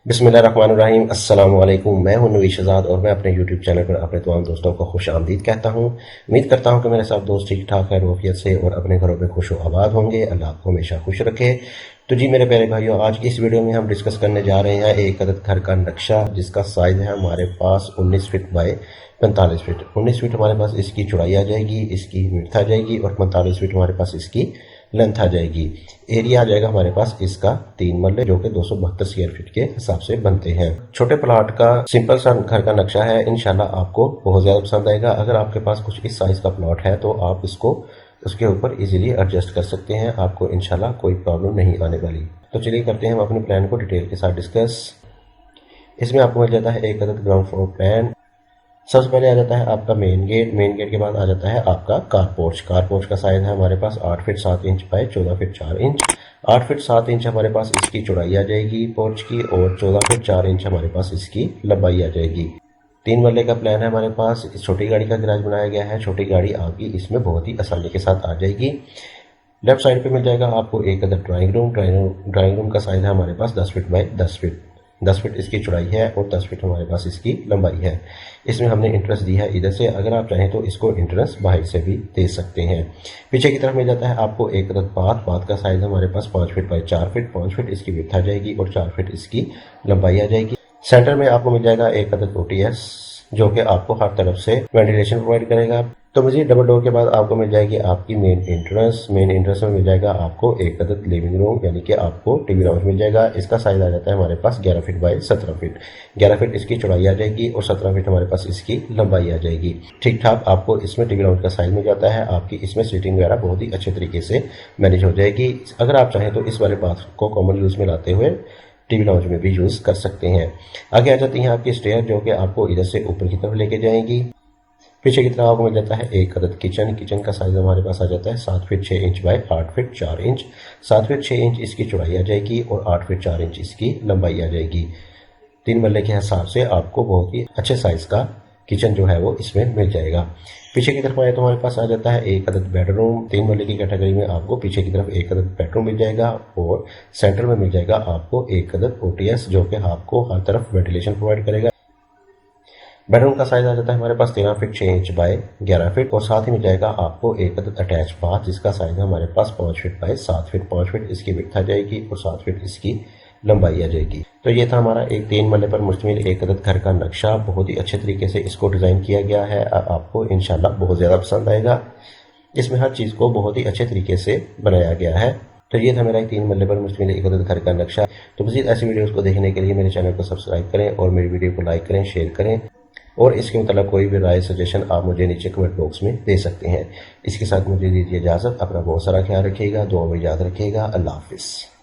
बिस्मिल्लाहिर्रहमानिर्रहीम। अस्सलाम वालेकुम। मैं हूं नवीश शहजाद और मैं अपने यूट्यूब चैनल पर अपने तमाम दोस्तों को खुश आमदीद कहता हूं। उम्मीद करता हूं कि मेरे साथ दोस्त ठीक ठाक है, रोफियत से और अपने घरों में खुश आबाद होंगे। अल्लाह आपको हमेशा खुश रखे। तो जी मेरे प्यारे भाइयों, आज की इस वीडियो में हम डिस्कस करने जा रहे हैं एक अदद घर का नक्शा जिसका साइज है हमारे पास 19 फीट बाय 45 फीट। 19 फीट हमारे पास इसकी चौड़ाई आ जाएगी, इसकी विड्थ आ जाएगी और 45 फीट हमारे पास इसकी लेंथ आ जाएगी। एरिया आ जाएगा हमारे पास इसका 3 मरले जो कि 272 स्क्वायर फीट के हिसाब से बनते हैं। छोटे प्लॉट का सिंपल सा घर का नक्शा है, इंशाल्लाह आपको बहुत ज्यादा पसंद आएगा। अगर आपके पास कुछ इस साइज का प्लॉट है तो आप इसको उसके ऊपर इजीली एडजस्ट कर सकते हैं, आपको इंशाल्लाह कोई प्रॉब्लम नहीं आने वाली। तो चलिए करते हैं हम अपने प्लान को डिटेल के साथ डिस्कस। इसमें आपको मिल जाता है एक अदद ग्राउंड फ्लोर प्लान। सबसे पहले आ जाता है आपका मेन गेट। मेन गेट के बाद आ जाता है आपका कारपोर्च। कारपोर्च का साइज है हमारे पास 8 feet 7 inch by 14 feet 4 inch. 8 feet 7 inch हमारे पास इसकी चौड़ाई आ जाएगी पोर्च की और 14 फीट 4 इंच हमारे पास इसकी लंबाई आ जाएगी। 3 मरले का प्लान है हमारे पास। इस छोटी गाड़ी का गैराज बनाया गया है। छोटी गाड़ी आपकी इसमें बहुत ही आसानी के साथ आ जाएगी। लेफ्ट साइड पे मिल जाएगा आपको एक other drawing room. Drawing room का साइज है हमारे पास 10 फीट बाय 10 फीट। 10 फीट इसकी चौड़ाई है और 10 फीट हमारे पास इसकी लंबाई है। इसमें हमने इंट्रेंस दी है इधर से, अगर आप चाहें तो इसको इंट्रेंस बाहर से भी दे सकते हैं। पीछे की तरफ मिल जाता है आपको एक अदद बाथ। बाथ का साइज हमारे पास 5 फीट बाय 4 फीट। 5 फीट इसकी विड्थ आ जाएगी और 4 फीट इसकी लंबाई आ जाएगी। सेंटर में आपको मिल जाएगा एक अदद ओटीएस जो कि आपको हर तरफ से वेंटिलेशन प्रोवाइड करेगा। तो मजीद डबल डोर के बाद आपको मिल जाएगी आपकी मेन एंट्रेंस। मेन एंट्रेंस में मिल जाएगा आपको एक अदद लिविंग रूम यानी कि आपको टीवी लाउंज मिल जाएगा। इसका साइज आ जाता है हमारे पास 11 फीट बाय 17 फीट। 11 फीट इसकी चौड़ाई आ जाएगी और 17 फीट हमारे पास इसकी लंबाई आ जाएगी। ठीक ठाक आपको इसमें टीवी लाउंज का साइज मिल जाता है। आपकी इसमें सीटिंग वगैरह बहुत ही अच्छे तरीके से मैनेज हो जाएगी। अगर आप चाहें तो इस वाले बाथ को कॉमन यूज में लाते हुए टीवी लाउंज में भी यूज कर सकते हैं। आगे आ जाती हैं आपकी स्टेयर जो कि आपको इधर से ऊपर की तरफ लेके जाएंगी। पीछे की तरफ आपको मिल जाता है एक अदद किचन। किचन का साइज हमारे पास आ जाता है 7 feet 6 inch by 8 feet 4 inch. 7 feet 6 inch इसकी चौड़ाई आ जाएगी और 8 फीट 4 इंच इसकी लंबाई आ जाएगी। 3 मरले के हिसाब से आपको बहुत ही अच्छे साइज का किचन जो है वो इसमें मिल जाएगा। पीछे की तरफ आए तो हमारे पास आ जाता है एक अदद बेडरूम। 3 मरले की कैटेगरी में आपको पीछे की तरफ एक अदद बेडरूम मिल जाएगा और सेंटर में मिल जाएगा आपको एक अदद ओटीएस जो कि आपको हर तरफ वेंटिलेशन प्रोवाइड करेगा। बेडरूम का साइज आ जाता है हमारे पास 13 फीट 6 इंच बाय 11 फीट और साथ ही मिल जाएगा आपको एक अदद अटैच बाथ जिसका साइज है हमारे पास 5 फीट बाय 7 फीट। 5 फीट इसकी विड्थ आ जाएगी और 7 फीट इसकी लंबाई आ जाएगी। तो ये था हमारा एक 3 मरले पर मुश्तमिल एक अदद घर का नक्शा। बहुत ही अच्छे तरीके से इसको डिजाइन किया गया है। आपको इंशाल्लाह बहुत ज्यादा पसंद आएगा। इसमें हर चीज को बहुत ही अच्छे तरीके से बनाया गया है। तो ये था मेरा एक 3 मरले पर मुश्तमिल एक अदद घर का नक्शा। तो मज़ीद ऐसी वीडियोस को देखने के लिए मेरे चैनल को सब्सक्राइब करें और मेरी वीडियो को लाइक करें, शेयर करें और इसके मतलब कोई भी राय सजेशन आप मुझे नीचे कमेंट बॉक्स में दे सकते हैं। इसके साथ मुझे दीजिए इजाजत। अपना बहुत सारा ख्याल रखिएगा, दुआ में याद रखिएगा। अल्लाह हाफिज़।